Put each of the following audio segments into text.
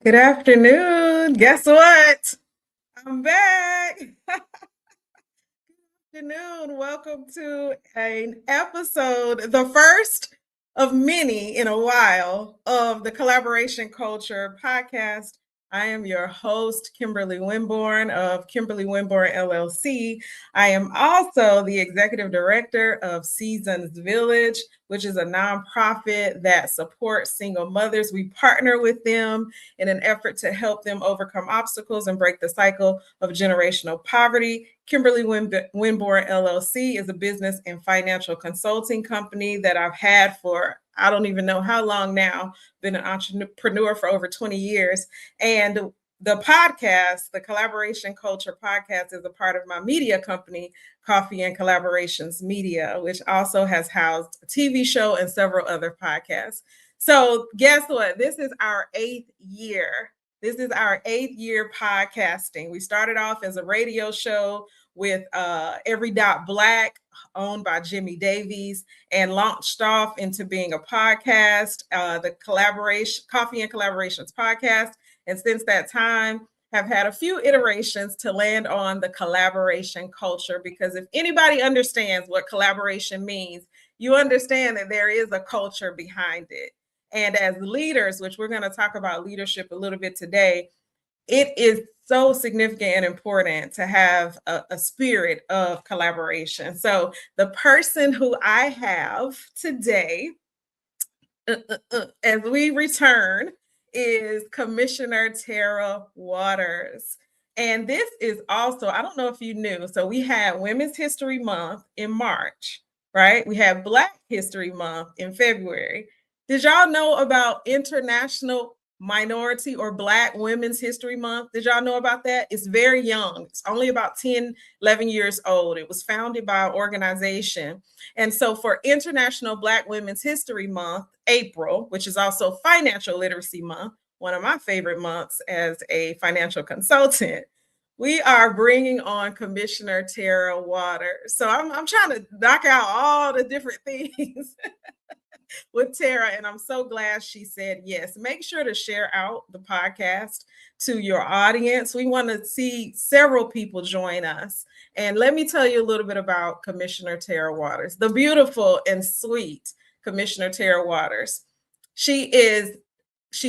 Good afternoon. Guess what? I'm back. Good afternoon. Welcome to an episode, the first of many in a while, of the Collaboration Culture podcast. I am your host, Kimberly Winborne of Kimberly Winborne LLC. I am also the executive director of Seasons Village, which is a nonprofit that supports single mothers. We partner with them in an effort to help them overcome obstacles and break the cycle of generational poverty. Kimberly Winborne LLC is a business and financial consulting company that I've had for I don't even know how long now, been an entrepreneur for over 20 years. And the podcast, the Collaboration Culture podcast, is a part of my media company, Coffee and Collaborations Media, which also has housed a TV show and several other podcasts. So guess what? This is our 8th year. This is our 8th year podcasting. We started off as a radio show with Every Dot Black, owned by Jimmy Davies, and launched off into being a podcast, the Coffee and Collaborations podcast. And since that time, have had a few iterations to land on the collaboration culture, because if anybody understands what collaboration means, you understand that there is a culture behind it. And as leaders, which we're going to talk about leadership a little bit today, it is so significant and important to have a spirit of collaboration. So the person who I have today, as we return, is Commissioner Tara Waters. And this is also, I don't know if you knew, so we had Women's History Month in March, right? We had Black History Month in February. Did y'all know about International Minority or Black Women's History Month? Did y'all know about that? It's very young. It's only about 10, 11 years old. It was founded by an organization. And so for International Black Women's History Month, April, which is also Financial Literacy Month, one of my favorite months as a financial consultant, we are bringing on Commissioner Tara Waters. So I'm trying to knock out all the different things with Tara, and I'm so glad she said yes. Make sure to share out the podcast to your audience. We want to see several people join us. And let me tell you a little bit about Commissioner Tara Waters, the beautiful and sweet Commissioner Tara Waters. She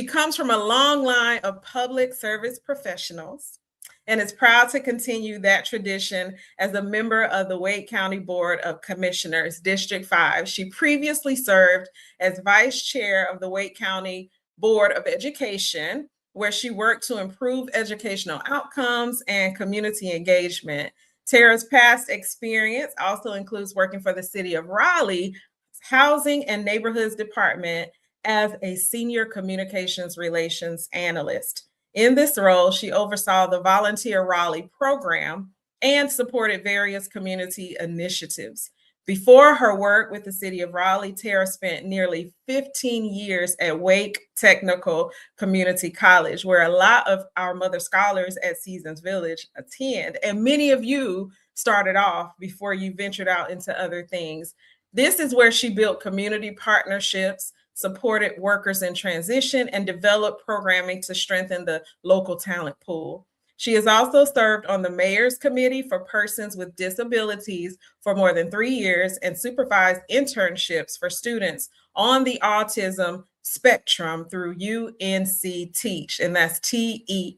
comes from a long line of public service professionals and is proud to continue that tradition as a member of the Wake County Board of Commissioners, District 5. She previously served as vice chair of the Wake County Board of Education, where she worked to improve educational outcomes and community engagement. Tara's past experience also includes working for the City of Raleigh Housing and Neighborhoods Department as a senior communications relations analyst. In this role, she oversaw the Volunteer Raleigh program and supported various community initiatives. Before her work with the City of Raleigh, Tara spent nearly 15 years at Wake Technical Community College, where a lot of our mother scholars at Seasons Village attend. And many of you started off before you ventured out into other things. This is where she built community partnerships, supported workers in transition, and developed programming to strengthen the local talent pool. She has also served on the Mayor's Committee for Persons with Disabilities for more than 3 years and supervised internships for students on the autism spectrum through UNC Teach, and that's TEACCH.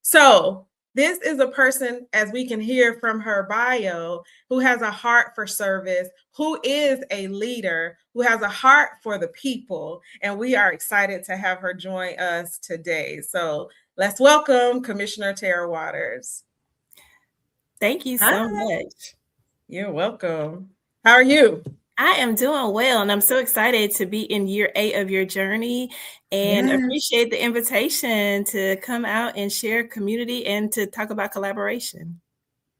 So this is a person, as we can hear from her bio, who has a heart for service, who is a leader, who has a heart for the people, and we are excited to have her join us today. So let's welcome Commissioner Tara Waters. Thank you so much. You're welcome. How are you? I am doing well, and I'm so excited to be in year 8 of your journey and appreciate the invitation to come out and share community and to talk about collaboration.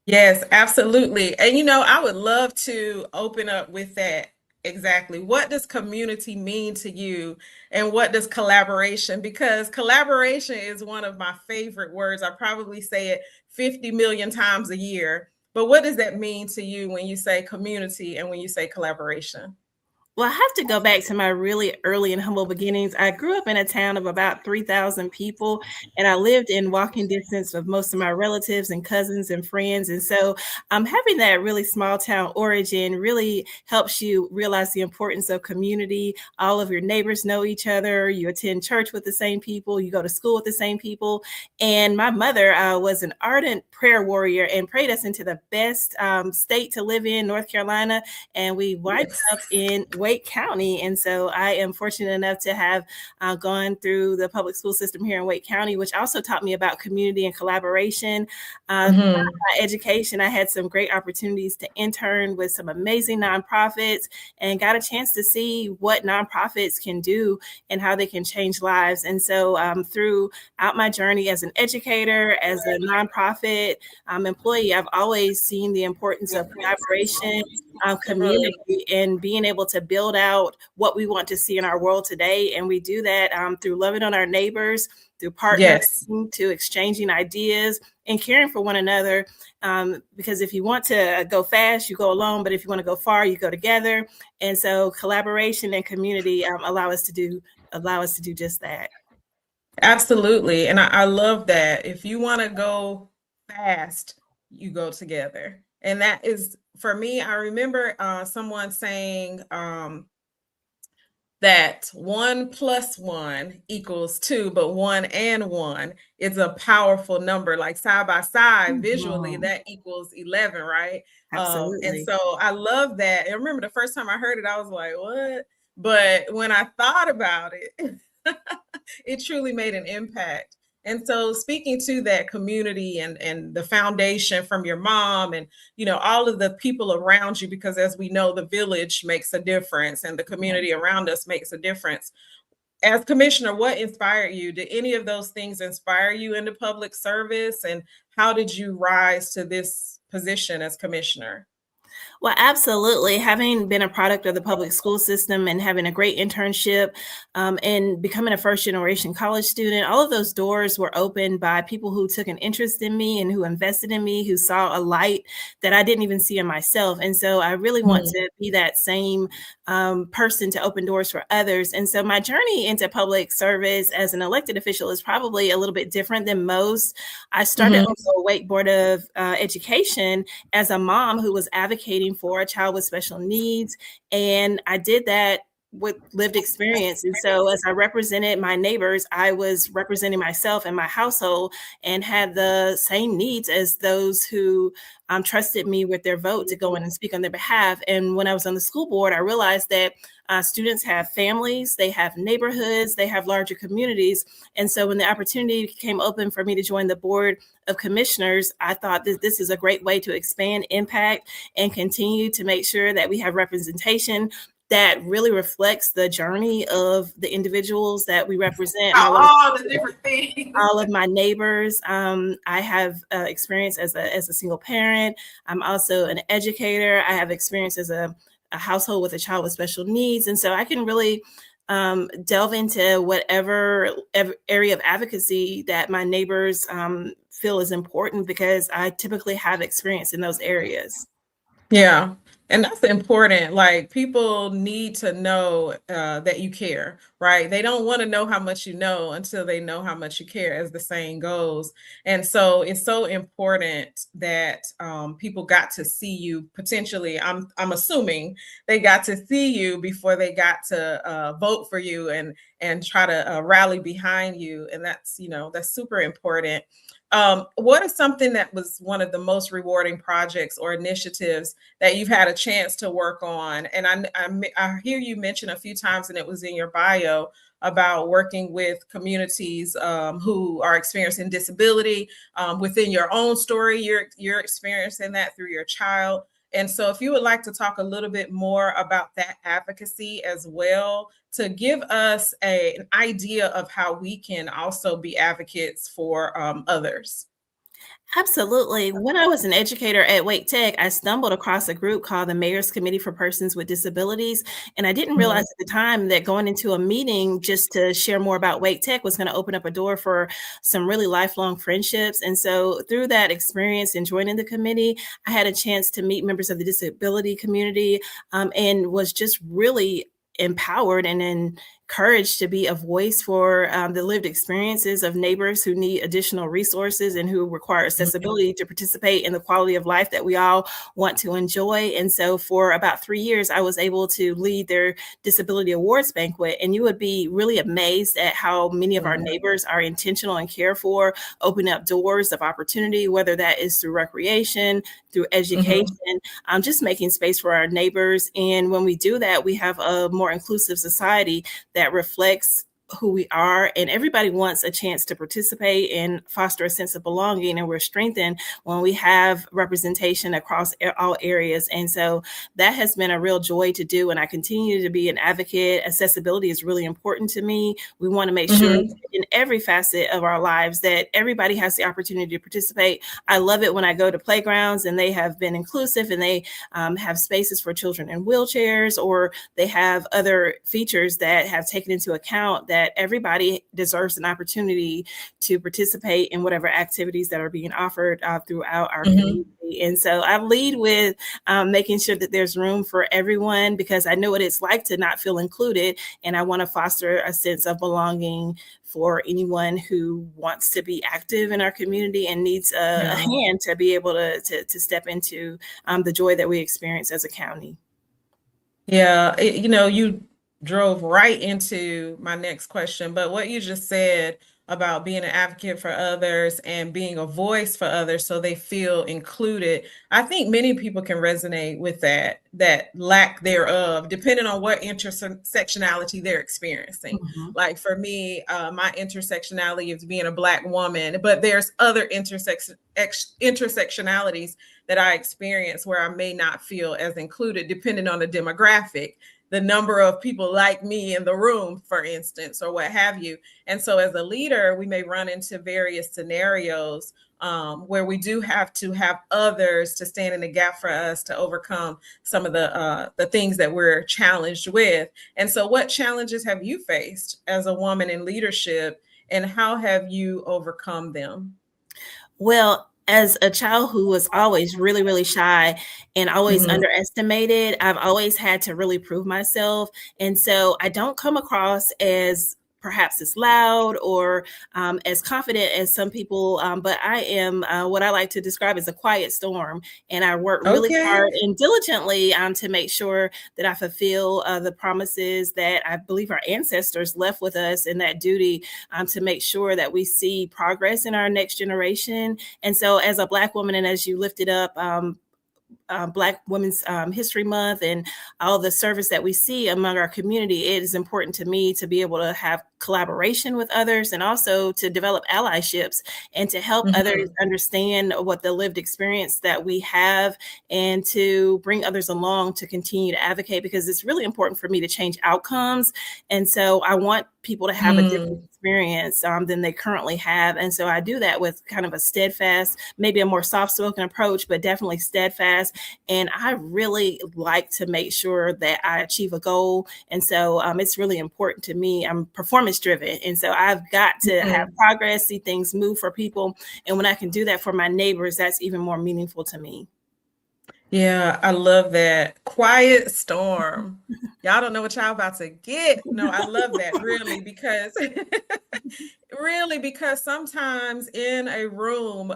Yes, absolutely. And I would love to open up with that. Exactly. What does community mean to you, and what does collaboration? Because collaboration is one of my favorite words. I probably say it 50 million times a year. But what does that mean to you when you say community and when you say collaboration? Well, I have to go back to my really early and humble beginnings. I grew up in a town of about 3,000 people, and I lived in walking distance of most of my relatives and cousins and friends. And so, having that really small town origin really helps you realize the importance of community. All of your neighbors know each other. You attend church with the same people. You go to school with the same people. And my mother was an ardent prayer warrior and prayed us into the best state to live in, North Carolina, and we wind up in Wake County. And so I am fortunate enough to have gone through the public school system here in Wake County, which also taught me about community and collaboration. Mm-hmm. My education, I had some great opportunities to intern with some amazing nonprofits and got a chance to see what nonprofits can do and how they can change lives. And so throughout my journey as an educator, as a nonprofit employee, I've always seen the importance of collaboration, community, and being able to build out what we want to see in our world today. And we do that through loving on our neighbors, through partnering, to exchanging ideas and caring for one another. Because if you want to go fast, you go alone. But if you want to go far, you go together. And so collaboration and community allow us to do just that. Absolutely. And I love that. If you want to go fast, you go together. And that is, for me, I remember someone saying that 1 + 1 = 2, but 1 and 1 is a powerful number. Like side by side, visually, that equals 11, right? Absolutely. And so I love that. I remember the first time I heard it, I was like, what? But when I thought about it, it truly made an impact. And so speaking to that community and the foundation from your mom and, all of the people around you, because as we know, the village makes a difference and the community around us makes a difference. As commissioner, what inspired you? Did any of those things inspire you into public service? And how did you rise to this position as commissioner? Well, absolutely. Having been a product of the public school system and having a great internship and becoming a first generation college student, all of those doors were opened by people who took an interest in me and who invested in me, who saw a light that I didn't even see in myself. And so I really want to be that same person to open doors for others. And so my journey into public service as an elected official is probably a little bit different than most. I started on the Wake Board of Education as a mom who was advocating for a child with special needs. And I did that with lived experience. And so as I represented my neighbors, I was representing myself and my household and had the same needs as those who trusted me with their vote to go in and speak on their behalf. And when I was on the school board, I realized that students have families, they have neighborhoods, they have larger communities. And so when the opportunity came open for me to join the board of commissioners, I thought that this is a great way to expand impact and continue to make sure that we have representation that really reflects the journey of the individuals that we represent. All the different things. All of my neighbors. I have experience as a single parent. I'm also an educator. I have experience as a household with a child with special needs. And so I can really delve into whatever area of advocacy that my neighbors feel is important, because I typically have experience in those areas. Yeah. And that's important. Like, people need to know that you care, right? They don't want to know how much you know until they know how much you care, as the saying goes. And so it's so important that people got to see you potentially. I'm assuming they got to see you before they got to vote for you and try to rally behind you. And that's super important. What is something that was one of the most rewarding projects or initiatives that you've had a chance to work on? And I hear you mention a few times, and it was in your bio, about working with communities who are experiencing disability. Within your own story, you're experiencing that through your child. And so if you would like to talk a little bit more about that advocacy as well, to give us an idea of how we can also be advocates for others. Absolutely. When I was an educator at Wake Tech, I stumbled across a group called the Mayor's Committee for Persons with Disabilities. And I didn't realize Mhm, at the time that going into a meeting just to share more about Wake Tech was going to open up a door for some really lifelong friendships. And so through that experience and joining the committee, I had a chance to meet members of the disability community, and was just really empowered and encouraged to be a voice for the lived experiences of neighbors who need additional resources and who require mhm, accessibility to participate in the quality of life that we all want to enjoy. And so for about 3 years, I was able to lead their disability awards banquet. And you would be really amazed at how many of our mhm, neighbors are intentional and care for, opening up doors of opportunity, whether that is through recreation, through education, mhm, just making space for our neighbors. And when we do that, we have a more inclusive society that reflects who we are, and everybody wants a chance to participate and foster a sense of belonging, and we're strengthened when we have representation across all areas. And so that has been a real joy to do, and I continue to be an advocate. Accessibility is really important to me. We want to make sure mhm. in every facet of our lives that everybody has the opportunity to participate. I love it when I go to playgrounds and they have been inclusive, and they have spaces for children in wheelchairs, or they have other features that have taken into account that everybody deserves an opportunity to participate in whatever activities that are being offered throughout our Mhm. community. And so I lead with making sure that there's room for everyone, because I know what it's like to not feel included. And I want to foster a sense of belonging for anyone who wants to be active in our community and needs a Yeah. hand to be able to step into the joy that we experience as a county. Yeah, you drove right into my next question, but what you just said about being an advocate for others and being a voice for others so they feel included, I think many people can resonate with that lack thereof, depending on what intersectionality they're experiencing. Mhm. Like for me, my intersectionality is being a Black woman, but there's other intersectionalities that I experience where I may not feel as included, depending on the demographic, the number of people like me in the room, for instance, or what have you. And so, as a leader, we may run into various scenarios where we do have to have others to stand in the gap for us to overcome some of the things that we're challenged with. And so, what challenges have you faced as a woman in leadership, and how have you overcome them? Well, as a child who was always really, really shy and always Mhm. underestimated, I've always had to really prove myself. And so I don't come across as perhaps as loud or as confident as some people, but I am what I like to describe as a quiet storm. And I work really Okay. hard and diligently to make sure that I fulfill the promises that I believe our ancestors left with us, and that duty to make sure that we see progress in our next generation. And so, as a Black woman, and as you lifted up, Black Women's History Month and all the service that we see among our community, it is important to me to be able to have collaboration with others, and also to develop allyships and to help others Mhm. understand what the lived experience that we have, and to bring others along to continue to advocate, because it's really important for me to change outcomes. And so I want people to have a different Mm. experience than they currently have. And so I do that with kind of a steadfast, maybe a more soft spoken approach, but definitely steadfast. And I really like to make sure that I achieve a goal. And so it's really important to me. I'm performance driven. And so I've got to have Mhm. progress, see things move for people. And when I can do that for my neighbors, that's even more meaningful to me. Yeah, I love that. Quiet storm. Y'all don't know what y'all about to get. No, I love that really because really because sometimes in a room,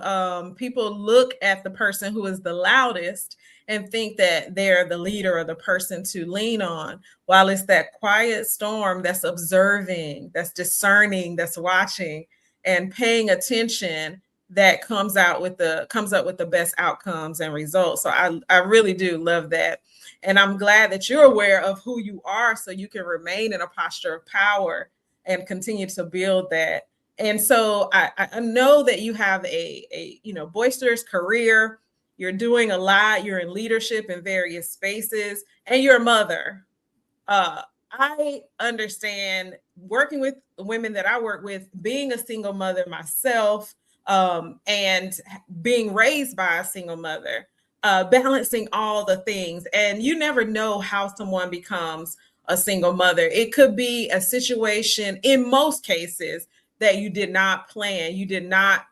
people look at the person who is the loudest and think that they're the leader or the person to lean on, while it's that quiet storm that's observing, that's discerning, that's watching and paying attention that comes up with the best outcomes and results. So I really do love that. And I'm glad that you're aware of who you are so you can remain in a posture of power and continue to build that. And so I know that you have a boisterous career. You're doing a lot. You're in leadership in various spaces, and you're a mother. uh, I understand working with women that I work with, being a single mother myself. and being raised by a single mother, balancing all the things. And you never know how someone becomes a single mother. It could be a situation, in most cases, that you did not plan, you did not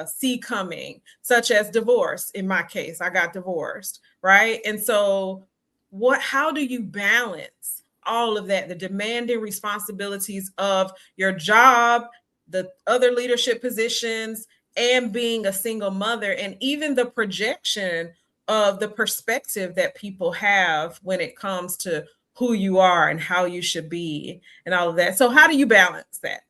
see coming, such as divorce. In my case, I got divorced, right? And so, how do you balance all of that, the demanding responsibilities of your job, the other leadership positions, and being a single mother, and even the projection of the perspective that people have when it comes to who you are and how you should be and all of that. So how do you balance that?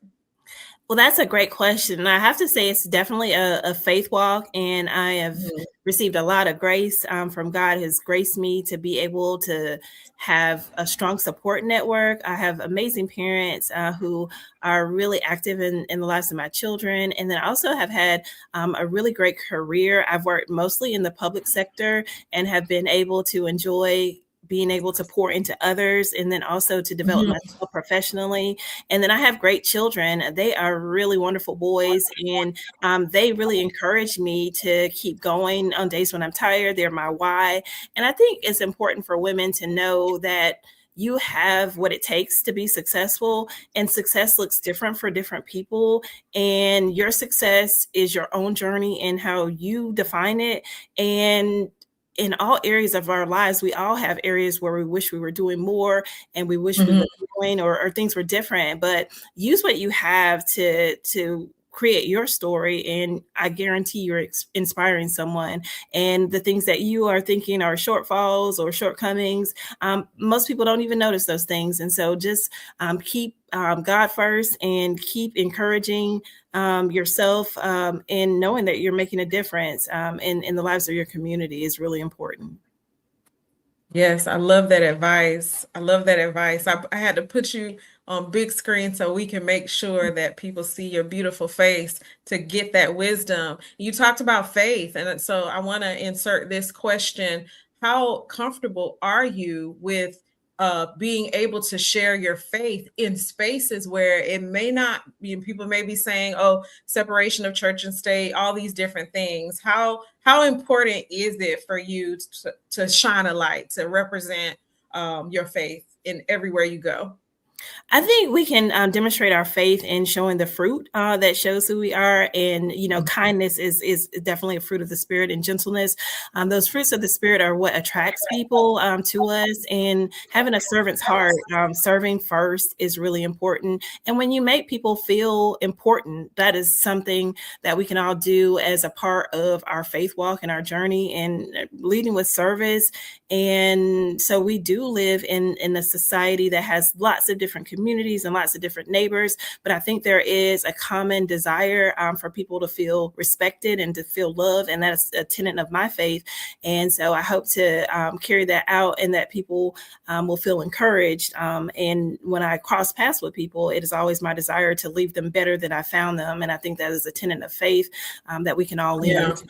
Well, that's a great question. I have to say it's definitely a faith walk, and I have received a lot of grace from God. Has graced me to be able to have a strong support network. I have amazing parents who are really active in the lives of my children, and then I also have had a really great career. I've worked mostly in the public sector and have been able to enjoy being able to pour into others, and then also to develop myself professionally. And then I have great children. They are really wonderful boys, and they really encourage me to keep going on days when I'm tired. They're my why. And I think it's important for women to know that you have what it takes to be successful, and success looks different for different people. And your success is your own journey and how you define it. And in all areas of our lives, we all have areas where we wish we were doing more, and we wish we were doing, or things were different. But use what you have to create your story, and I guarantee you're inspiring someone. And the things that you are thinking are shortfalls or shortcomings, most people don't even notice those things. And so just keep God first, and keep encouraging yourself, and knowing that you're making a difference in the lives of your community is really important. Yes, I love that advice. I love that advice. I had to put you on big screen so we can make sure that people see your beautiful face to get that wisdom. You talked about faith, and so I want to insert this question. How comfortable are you with being able to share your faith in spaces where it may not, people may be saying, oh, separation of church and state, all these different things. How important is it for you to shine a light, to represent your faith in everywhere you go? I think we can demonstrate our faith in showing the fruit that shows who we are. And, kindness is definitely a fruit of the spirit, and gentleness. Those fruits of the spirit are what attracts people to us. And having a servant's heart, serving first, is really important. And when you make people feel important, that is something that we can all do as a part of our faith walk and our journey, and leading with service. And so we do live in a society that has lots of different communities and lots of different neighbors, but I think there is a common desire for people to feel respected and to feel loved, and that's a tenet of my faith. And so I hope to carry that out, and that people will feel encouraged. And when I cross paths with people, it is always my desire to leave them better than I found them. And I think that is a tenet of faith that we can all lean into.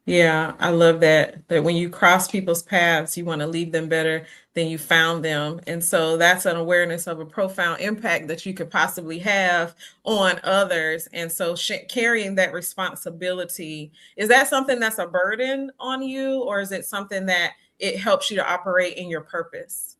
Yeah, I love that when you cross people's paths, you want to leave them better than you found them. And so that's an awareness of a profound impact that you could possibly have on others. And so carrying that responsibility, is that something that's a burden on you, or is it something that it helps you to operate in your purpose?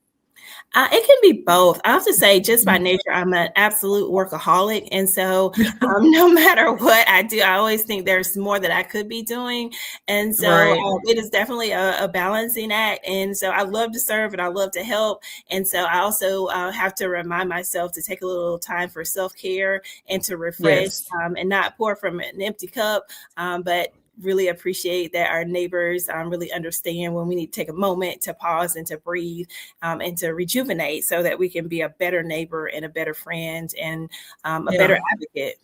It can be both. I have to say, just by nature, I'm an absolute workaholic. And so no matter what I do, I always think there's more that I could be doing. And so it is definitely a balancing act. And so I love to serve, and I love to help. And so I also have to remind myself to take a little time for self-care and to refresh, and not pour from an empty cup, but really appreciate that our neighbors really understand when we need to take a moment to pause and to breathe, and to rejuvenate, so that we can be a better neighbor and a better friend and a better advocate.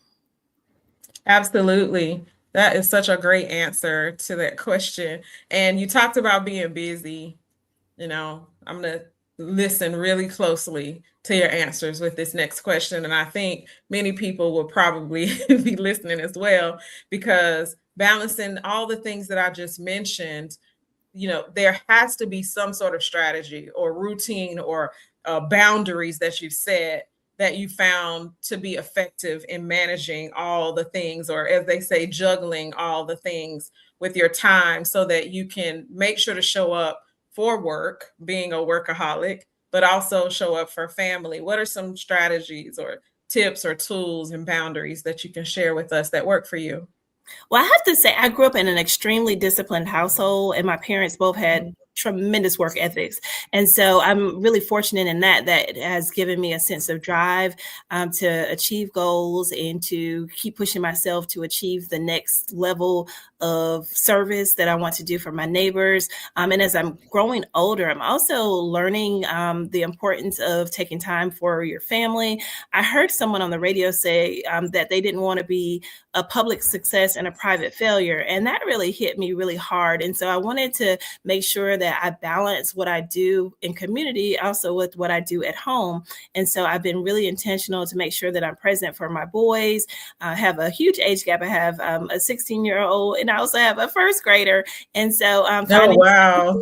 Absolutely. That is such a great answer to that question. And you talked about being busy. I'm going to listen really closely to your answers with this next question. And I think many people will probably be listening as well, because balancing all the things that I just mentioned, there has to be some sort of strategy or routine or boundaries that you've set that you found to be effective in managing all the things, or as they say, juggling all the things with your time so that you can make sure to show up for work, being a workaholic, but also show up for family? What are some strategies or tips or tools and boundaries that you can share with us that work for you? Well, I have to say, I grew up in an extremely disciplined household, and my parents both had tremendous work ethics. And so I'm really fortunate in that it has given me a sense of drive to achieve goals and to keep pushing myself to achieve the next level of service that I want to do for my neighbors. And as I'm growing older, I'm also learning the importance of taking time for your family. I heard someone on the radio say that they didn't want to be a public success and a private failure. And that really hit me really hard. And so I wanted to make sure that I balance what I do in community also with what I do at home. And so I've been really intentional to make sure that I'm present for my boys. I have a huge age gap. I have a 16-year-old and I also have a first grader. And so Oh, wow.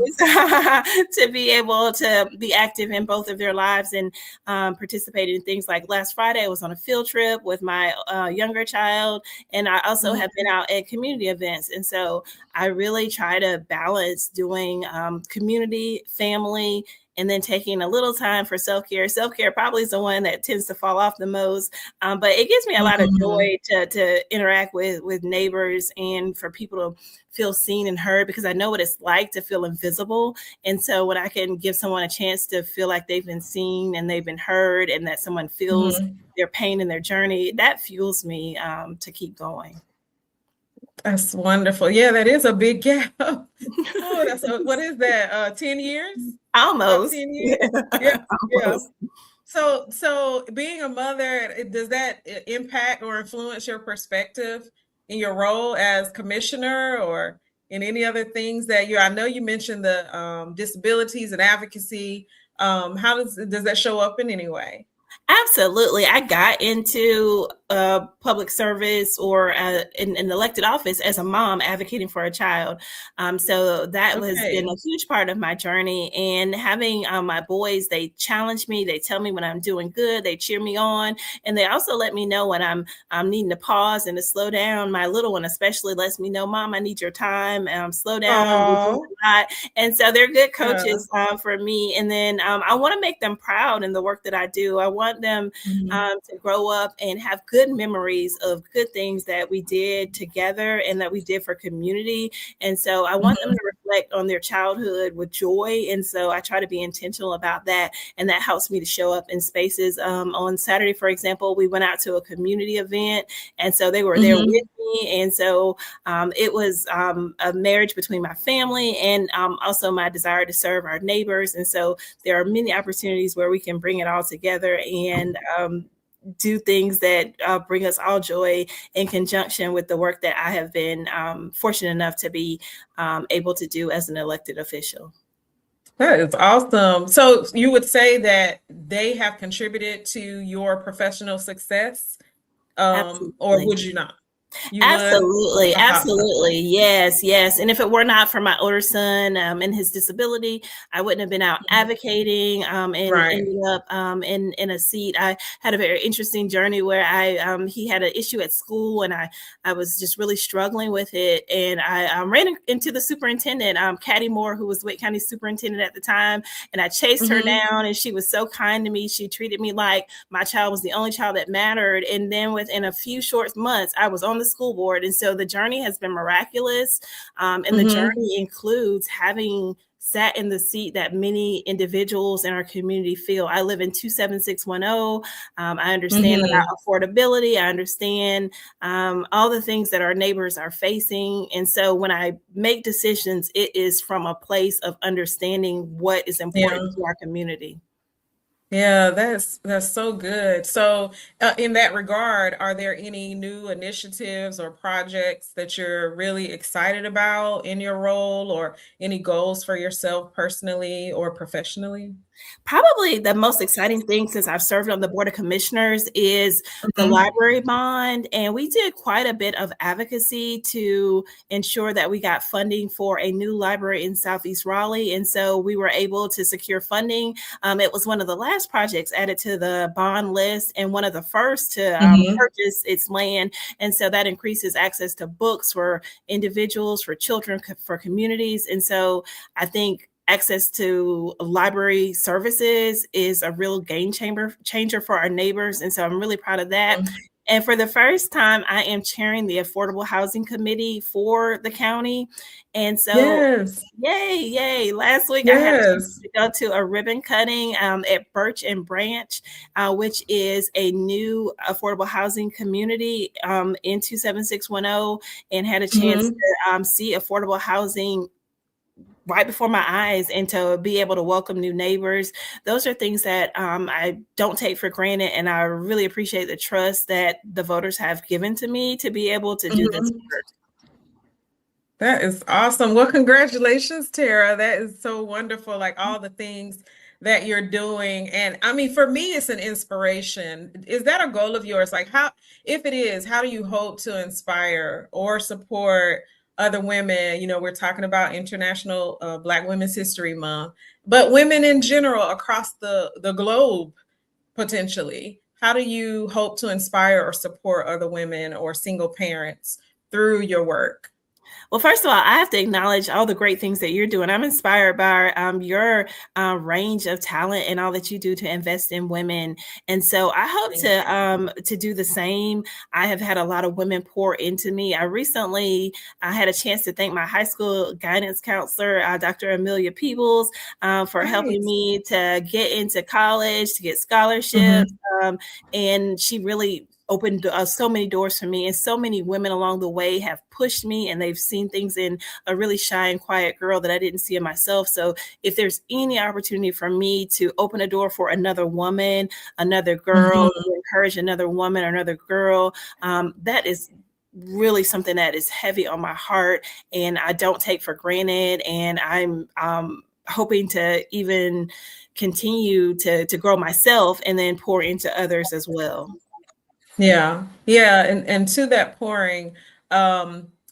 to be able to be active in both of their lives and participate in things like last Friday, I was on a field trip with my younger child. And I also have been out at community events. And so I really try to balance doing community, family, and then taking a little time for self-care. Self-care probably is the one that tends to fall off the most, but it gives me a lot of joy to interact with neighbors and for people to feel seen and heard, because I know what it's like to feel invisible. And so when I can give someone a chance to feel like they've been seen and they've been heard and that someone feels their pain and their journey, that fuels me to keep going. That's wonderful. Yeah, that is a big gap. Oh, what is that? 10 years? Almost. 10 years? Yeah. Almost. Yeah. So being a mother, does that impact or influence your perspective in your role as commissioner or in any other things that I know you mentioned the disabilities and advocacy. How does that show up in any way? Absolutely. I got into public service or in an elected office as a mom advocating for a child. So that has been a huge part of my journey. And having my boys, they challenge me. They tell me when I'm doing good. They cheer me on. And they also let me know when I'm needing to pause and to slow down. My little one especially lets me know, Mom, I need your time. Slow down. We're doing a lot. And so they're good coaches for me. And then I want to make them proud in the work that I do. I want them to grow up and have good memories of good things that we did together and that we did for community. And so I want them to reflect on their childhood with joy. And so I try to be intentional about that. And that helps me to show up in spaces. On Saturday, for example, we went out to a community event. And so they were there with me. And so it was a marriage between my family and also my desire to serve our neighbors. And so there are many opportunities where we can bring it all together and do things that bring us all joy in conjunction with the work that I have been fortunate enough to be able to do as an elected official. That is awesome. So you would say that they have contributed to your professional success, or would you not? Absolutely. Yes. And if it were not for my older son and his disability, I wouldn't have been out advocating and ended up in a seat. I had a very interesting journey where he had an issue at school and I was just really struggling with it. And I ran into the superintendent, Caddy Moore, who was Wake County superintendent at the time. And I chased her down and she was so kind to me. She treated me like my child was the only child that mattered. And then within a few short months, I was on the school board. And so the journey has been miraculous. And the journey includes having sat in the seat that many individuals in our community feel. I live in 27610. I understand about affordability. I understand all the things that our neighbors are facing. And so when I make decisions, it is from a place of understanding what is important to our community. Yeah, that's so good. So in that regard, are there any new initiatives or projects that you're really excited about in your role, or any goals for yourself personally or professionally? Probably the most exciting thing since I've served on the Board of Commissioners is the library bond. And we did quite a bit of advocacy to ensure that we got funding for a new library in Southeast Raleigh. And so we were able to secure funding. It was one of the last trust projects added to the bond list, and one of the first to purchase its land. And so that increases access to books for individuals, for children, for communities. And so I think access to library services is a real game changer for our neighbors. And so I'm really proud of that. And for the first time, I am chairing the Affordable Housing Committee for the county. And so, yay. Last week, I had a chance to go to a ribbon cutting at Birch and Branch, which is a new affordable housing community in 27610, and had a chance to see affordable housing right before my eyes, and to be able to welcome new neighbors. Those are things that I don't take for granted. And I really appreciate the trust that the voters have given to me to be able to do this work. That is awesome. Well, congratulations, Tara. That is so wonderful. Like all the things that you're doing. And I mean, for me, it's an inspiration. Is that a goal of yours? Like if it is, how do you hope to inspire or support other women? We're talking about International Black Women's History Month, but women in general across the globe, potentially. How do you hope to inspire or support other women or single parents through your work? Well, first of all, I have to acknowledge all the great things that you're doing. I'm inspired by your range of talent and all that you do to invest in women. And so I hope to do the same. I have had a lot of women pour into me. I had a chance to thank my high school guidance counselor, Dr. Amelia Peebles, for helping me to get into college, to get scholarships. And she really opened so many doors for me, and so many women along the way have pushed me, and they've seen things in a really shy and quiet girl that I didn't see in myself. So if there's any opportunity for me to open a door for another woman, another girl, to encourage another woman or another girl, that is really something that is heavy on my heart and I don't take for granted. And I'm hoping to even continue to grow myself and then pour into others as well. Yeah. And to that pouring,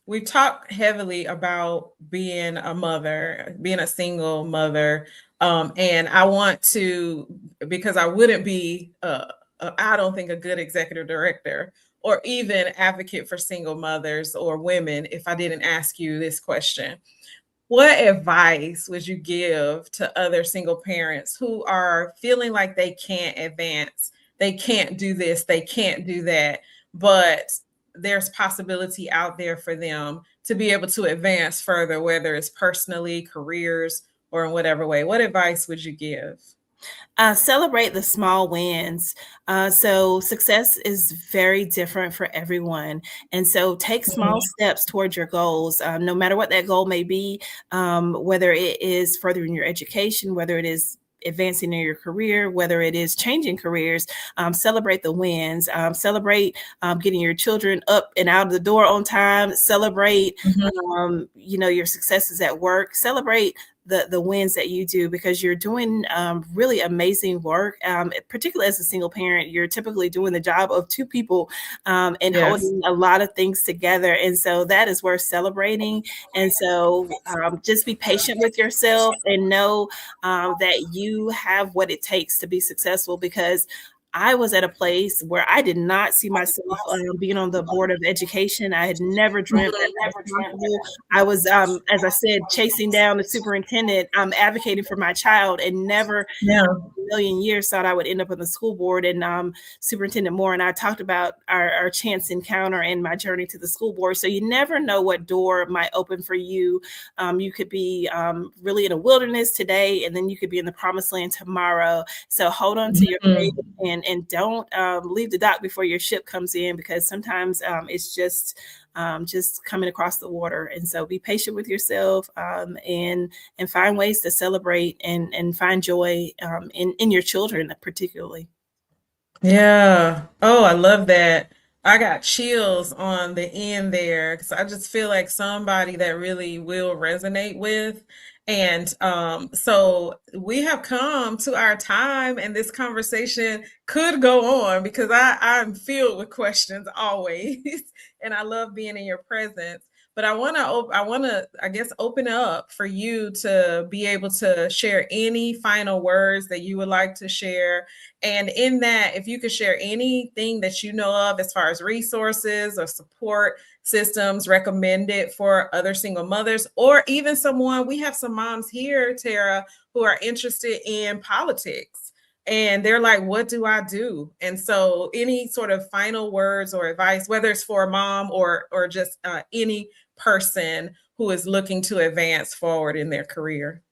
we talk heavily about being a mother, being a single mother. And I want to, because I wouldn't be, I don't think, a good executive director or even advocate for single mothers or women if I didn't ask you this question. What advice would you give to other single parents who are feeling like they can't advance? They can't do this, they can't do that, but there's possibility out there for them to be able to advance further, whether it's personally, careers, or in whatever way. What advice would you give? Celebrate the small wins. So success is very different for everyone. And so take small steps towards your goals, no matter what that goal may be, whether it is furthering your education, whether it is advancing in your career, whether it is changing careers. Celebrate the wins, celebrate getting your children up and out of the door on time, celebrate your successes at work, celebrate the wins that you do, because you're doing really amazing work. Particularly as a single parent, you're typically doing the job of two people and holding a lot of things together. And so that is worth celebrating. And so just be patient with yourself and know that you have what it takes to be successful, because I was at a place where I did not see myself being on the board of education. I had never dreamt that. I was, as I said, chasing down the superintendent, advocating for my child, and never in a million years thought I would end up on the school board. And Superintendent Moore and I talked about our chance encounter and my journey to the school board. So you never know what door might open for you. You could be really in a wilderness today, and then you could be in the promised land tomorrow. So hold on to your faith and don't leave the dock before your ship comes in, because sometimes it's just coming across the water. And so be patient with yourself and find ways to celebrate and find joy in your children particularly. Yeah. Oh, I love that. I got chills on the end there because I just feel like somebody that really will resonate with. And so we have come to our time, and this conversation could go on because I'm filled with questions always, and I love being in your presence. But I want to, I guess, open up for you to be able to share any final words that you would like to share. And in that, if you could share anything that you know of as far as resources or support systems recommended for other single mothers, or even someone, we have some moms here, Tara, who are interested in politics. And they're like, what do I do? And so any sort of final words or advice, whether it's for a mom or just any person who is looking to advance forward in their career.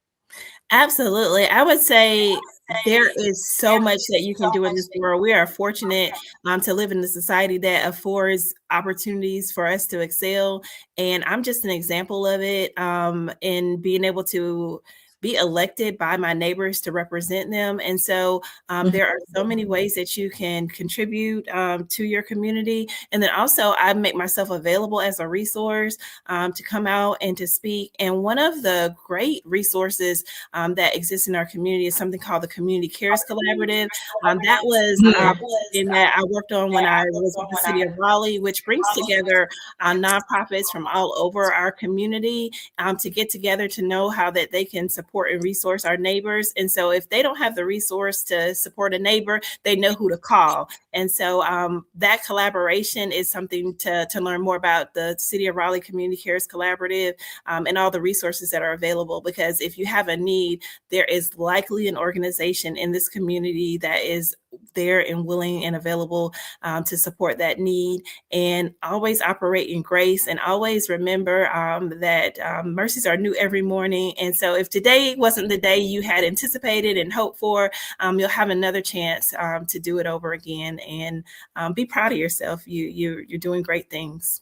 Absolutely. I would say there is so much that you can do in this world. We are fortunate to live in a society that affords opportunities for us to excel. And I'm just an example of it, in being able to be elected by my neighbors to represent them. And so there are so many ways that you can contribute to your community. And then also I make myself available as a resource to come out and to speak. And one of the great resources that exists in our community is something called the Community Cares Collaborative. That was in that I worked on when I was with the city of Raleigh, which brings together nonprofits from all over our community to get together to know how that they can support and resource our neighbors. And so if they don't have the resource to support a neighbor, they know who to call. And so that collaboration is something to learn more about the City of Raleigh Community Cares Collaborative and all the resources that are available. Because if you have a need, there is likely an organization in this community that is there and willing and available to support that need. And always operate in grace, and always remember that mercies are new every morning. And so if today wasn't the day you had anticipated and hoped for, you'll have another chance to do it over again. And be proud of yourself. You're doing great things.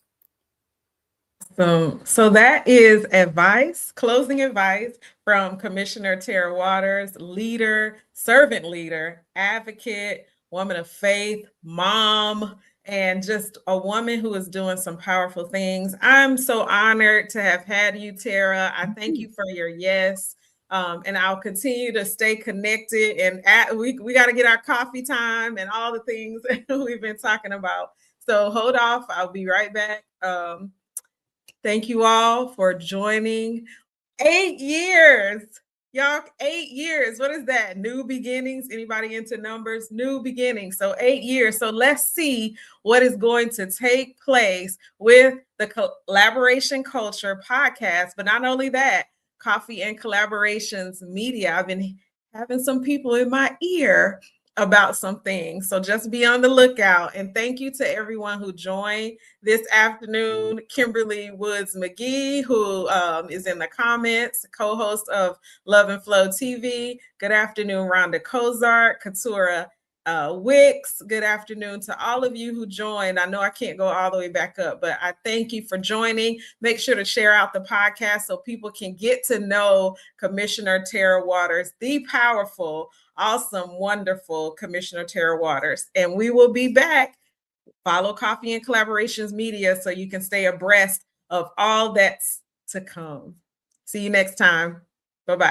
So that is advice, closing advice from Commissioner Tara Waters, leader, servant leader, advocate, woman of faith, mom, and just a woman who is doing some powerful things. I'm so honored to have had you, Tara. I thank you for your yes. And I'll continue to stay connected. And we got to get our coffee time and all the things that we've been talking about. So hold off. I'll be right back. Thank you all for joining. 8 years, y'all, 8 years. What is that? New beginnings. Anybody into numbers? New beginnings. So 8 years. So let's see what is going to take place with the Collaboration Culture podcast. But not only that, Coffee and Collaborations media. I've been having some people in my ear about some things. So just be on the lookout. And thank you to everyone who joined this afternoon. Kimberly Woods McGee, who is in the comments, co-host of Love and Flow TV. Good afternoon, Rhonda Kozart, Katura Wicks. Good afternoon to all of you who joined. I know I can't go all the way back up, but I thank you for joining. Make sure to share out the podcast so people can get to know Commissioner Tara Waters, the powerful, awesome, wonderful Commissioner Tara Waters. And we will be back. Follow Coffee and Collaborations Media so you can stay abreast of all that's to come. See you next time. Bye-bye.